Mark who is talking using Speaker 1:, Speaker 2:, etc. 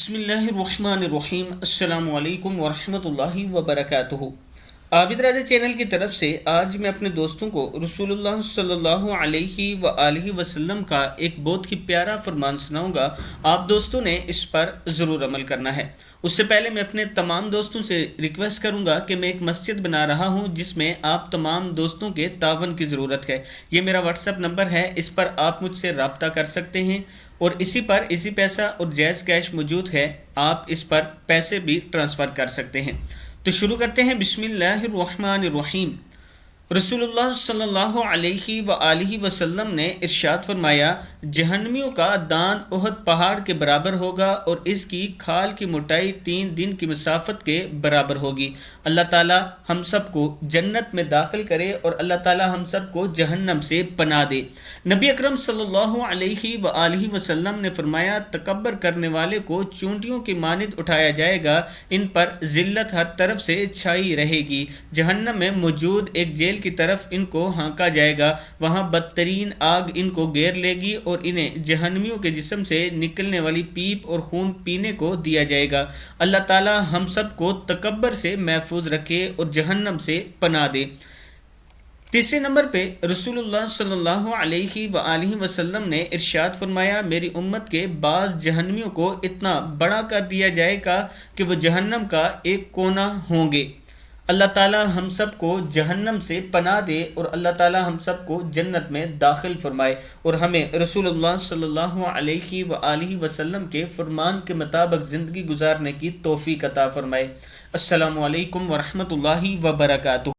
Speaker 1: بسم اللہ الرحمن الرحیم۔ السلام علیکم ورحمۃ اللہ وبرکاتہ۔ عابد راجہ چینل کی طرف سے آج میں اپنے دوستوں کو رسول اللہ صلی اللہ علیہ وآلہ وسلم کا ایک بہت ہی پیارا فرمان سناؤں گا۔ آپ دوستوں نے اس پر ضرور عمل کرنا ہے۔ اس سے پہلے میں اپنے تمام دوستوں سے ریکویسٹ کروں گا کہ میں ایک مسجد بنا رہا ہوں جس میں آپ تمام دوستوں کے تعاون کی ضرورت ہے۔ یہ میرا واٹس ایپ نمبر ہے، اس پر آپ مجھ سے رابطہ کر سکتے ہیں اور اسی پر ایزی پیسہ اور جائز کیش موجود ہے، آپ اس پر پیسے بھی ٹرانسفر کر سکتے ہیں۔ تو شروع کرتے ہیں۔ بسم اللہ الرحمن الرحیم۔ رسول اللہ صلی اللہ علیہ وآلہ وسلم نے ارشاد فرمایا، جہنمیوں کا دان احد پہاڑ کے برابر ہوگا اور اس کی کھال کی موٹائی 3 دن کی مسافت کے برابر ہوگی۔ اللہ تعالی ہم سب کو جنت میں داخل کرے اور اللہ تعالی ہم سب کو جہنم سے پناہ دے۔ نبی اکرم صلی اللہ علیہ وآلہ وسلم نے فرمایا، تکبر کرنے والے کو چونٹیوں کی مانند اٹھایا جائے گا، ان پر ذلت ہر طرف سے چھائی رہے گی۔ جہنم میں موجود ایک جیل کی طرف ان کو ہانکا جائے گا، وہاں بدترین آگ ان کو گھیر لے گی اور انہیں جہنمیوں کے جسم سے نکلنے والی پیپ اور خون پینے کو دیا جائے گا۔ اللہ تعالی ہم سب کو تکبر سے محفوظ رکھے اور جہنم سے پناہ دے۔ تیسرے نمبر پہ رسول اللہ صلی اللہ علیہ وآلہ وسلم نے ارشاد فرمایا، میری امت کے بعض جہنمیوں کو اتنا بڑا کر دیا جائے گا کہ وہ جہنم کا ایک کونا ہوں گے۔ اللہ تعالی ہم سب کو جہنم سے پناہ دے اور اللہ تعالی ہم سب کو جنت میں داخل فرمائے اور ہمیں رسول اللہ صلی اللہ علیہ وآلہ وسلم کے فرمان کے مطابق زندگی گزارنے کی توفیق عطا فرمائے۔ السلام علیکم ورحمۃ اللہ وبرکاتہ۔